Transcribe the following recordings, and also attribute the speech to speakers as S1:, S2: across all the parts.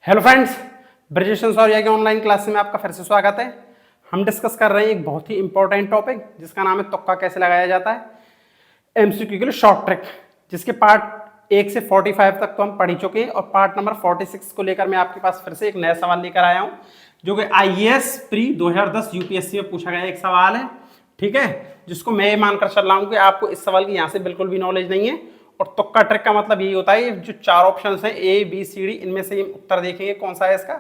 S1: Hello friends, Brajesh Shaurya के online class में आपका फिर से स्वागत है। हम डिस्कस कर रहे हैं एक बहुत ही इंपॉर्टेंट टॉपिक जिसका नाम है तुक्का कैसे लगाया जाता है। एमसीक्यू के लिए शॉर्ट ट्रिक, जिसके पार्ट 1 से 45 तक तो हम पढ़ ही चुके हैं और पार्ट नंबर 46 को लेकर मैं आपके पास फिर से एक नया सवाल लेकर आया हूं, जो कि आईएएस प्री 2010 यूपीएससी में पूछा गया एक सवाल है। ठीक है, जिसको मैं ये मानकर चल रहा हूं कि आपको इस सवाल की यहां से बिल्कुल भी नॉलेज नहीं है। और तुक्का ट्रिक का मतलब ये होता है जो चार ऑप्शन है ए बी सी डी, इनमें से उत्तर देखेंगे कौन सा है इसका।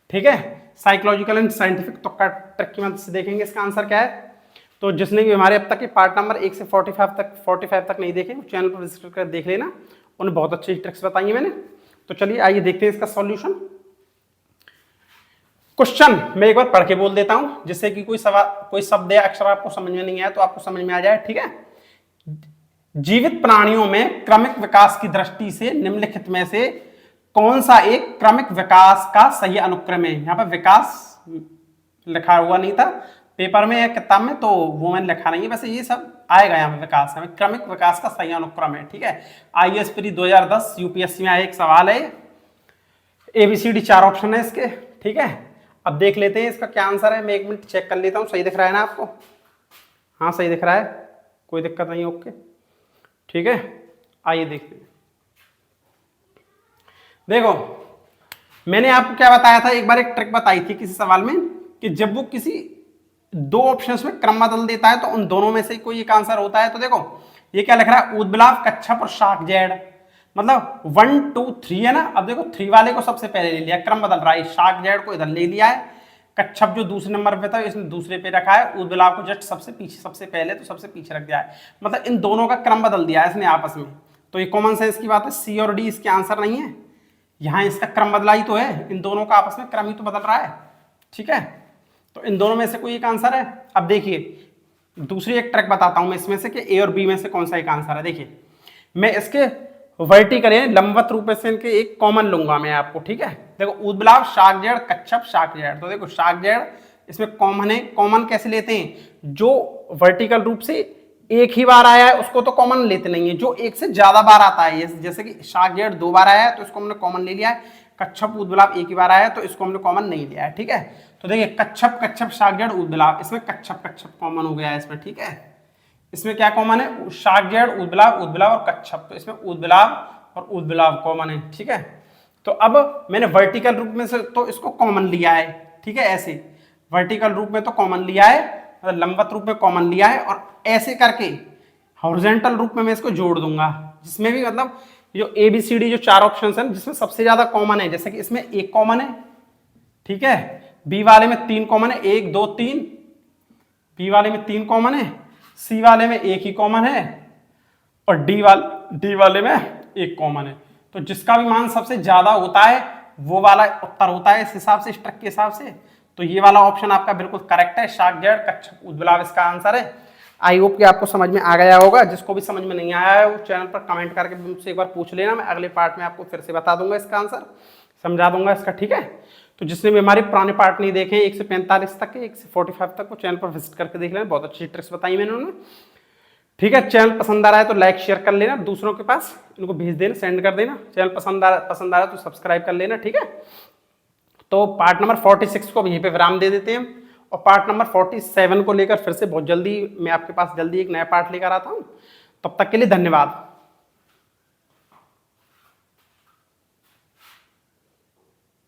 S1: ठीक है, साइकोलॉजिकल एंड साइंटिफिक तुक्का ट्रिक की मदद से देखेंगे इसका आंसर क्या है। तो जिसने भी हमारे अब तक के पार्ट नंबर 1 से 45 तक नहीं देखे, चैनल पर विजिट कर देख लेना, उन्हें बहुत अच्छी ट्रिक्स बताई मैंने। तो चलिए आइए देखते हैं इसका सॉल्यूशन। क्वेश्चन मैं एक बार पढ़ के बोल देता हूं, जिससे कि कोई शब्द या अक्षर आपको समझ में नहीं आया तो आपको समझ में आ जाए। ठीक है, जीवित प्राणियों में क्रमिक विकास की दृष्टि से निम्नलिखित में से कौन सा एक क्रमिक विकास का सही अनुक्रम है। यहां पर विकास लिखा हुआ नहीं था पेपर में या किताब में, तो वो मैंने लिखा नहीं है, वैसे ये सब आएगा यहाँ पे विकास है, क्रमिक विकास का सही अनुक्रम है। ठीक है, आईएएस प्री 2010 यूपीएससी में आया एक सवाल है, एबीसीडी 4 ऑप्शन है इसके। ठीक है, अब देख लेते हैं इसका क्या आंसर है। मैं एक मिनट चेक कर लेता हूँ, सही दिख रहा है ना आपको? हाँ सही दिख रहा है, कोई दिक्कत नहीं। ओके ठीक है, आइए देखते हैं। देखो मैंने आपको क्या बताया था, एक बार एक ट्रिक बताई थी किसी सवाल में कि जब वो किसी दो ऑप्शंस में क्रम बदल देता है तो उन दोनों में से कोई एक आंसर होता है। तो देखो ये क्या लिख रहा है, ऊदबिलाव, कच्छप और शाक जेड, मतलब 1 2 3 है ना। अब देखो 3 वाले को सबसे पहले ले लिया, क्रम बदल रहा है, शाक जेड को इधर ले लिया है, कच्छप जो दूसरे नंबर पे था इसने दूसरे पे रखा है, ऊदबिलाव को जस्ट सबसे पीछे, सबसे पहले तो सबसे पीछे रख दिया है, मतलब इन दोनों का क्रम बदल दिया है इसने आपस में। तो ये कॉमन सेंस की बात है, सी और डी इसके आंसर नहीं है, यहाँ इसका क्रम बदला ही तो है, इन दोनों का आपस में क्रम ही तो बदल रहा है। ठीक है, तो इन दोनों में से कोई एक आंसर है। अब देखिए दूसरी एक ट्रिक बताता हूं मैं इसमें से कि ए और बी में से कौन सा एक आंसर है। देखिए मैं इसके वर्टिकल लंबवत रूप से इनके एक कॉमन लूंगा मैं आपको। ठीक है, देखो ऊदबिलाव, शाक जेड, कच्छप, शाक जेड। तो देखो शाक जेड इसमें कॉमन है, कॉमन कैसे लेते हैं, जो वर्टिकल रूप से एक ही बार आया है उसको तो कॉमन लेते नहीं है, जो एक से ज्यादा बार आता है, जैसे कि शाक जेड 2 बार आया है तो इसको हमने कॉमन ले लिया है, कच्छप ऊदबिलाव एक ही बार आया है तो इसको हमने कॉमन नहीं लिया है। ठीक है, तो देखिए कच्छप कच्छप शाक जेड ऊदबिलाव, इसमें कच्छप कच्छप कॉमन हो गया है इसमें। ठीक है, इसमें क्या कॉमन है, शाक जेड, ऊदबिलाव, ऊदबिलाव और कच्छप, तो इसमें ऊदबिलाव और ऊदबिलाव कॉमन है। ठीक है, तो अब मैंने वर्टिकल रूप में से तो इसको कॉमन लिया है। ठीक है, ऐसे वर्टिकल रूप में तो कॉमन लिया है, मतलब लंबवत रूप में कॉमन लिया है, और ऐसे करके हॉरिजॉन्टल रूप में मैं इसको जोड़ दूंगा, जिसमें भी मतलब जो ए बी सी डी जो 4 ऑप्शन है जिसमें सबसे ज्यादा कॉमन है, जैसे कि इसमें एक कॉमन है। ठीक है, बी वाले में 3 कॉमन है, 1 2 3, बी वाले में 3 कॉमन है, सी वाले में एक ही कॉमन है, और डी वाले में एक कॉमन है। तो जिसका भी मान सबसे ज्यादा होता है वो वाला उत्तर होता है इस हिसाब से, इस ट्रिक के हिसाब से। तो ये वाला ऑप्शन आपका बिल्कुल करेक्ट है, शाक जेड, कच्छप, ऊदबिलाव इसका आंसर है। आई होप कि आपको समझ में आ गया होगा। जिसको भी समझ में नहीं आया है वो चैनल पर कमेंट करके मुझसे एक बार पूछ लेना, मैं अगले पार्ट में आपको फिर से बता दूंगा इसका आंसर, समझा दूंगा इसका। ठीक है, तो जिसने भी हमारे पुराने पार्ट नहीं देखे 1 से 45 तक के, 1 से 45 तक, वो चैनल पर विजिट करके देख लेना, बहुत अच्छी ट्रिक्स बताई मैंने उन्होंने। ठीक है, चैनल पसंद आ रहा है तो लाइक शेयर कर लेना, दूसरों के पास इनको भेज देना, सेंड कर देना। चैनल पसंद आ रहा है तो सब्सक्राइब कर लेना। ठीक है, तो पार्ट नंबर 46 को यहीं पे विराम दे देते हैं, और पार्ट नंबर 47 को लेकर फिर से बहुत जल्दी मैं आपके पास जल्दी एक नया पार्ट लेकर आता हूं। तब तक के लिए धन्यवाद।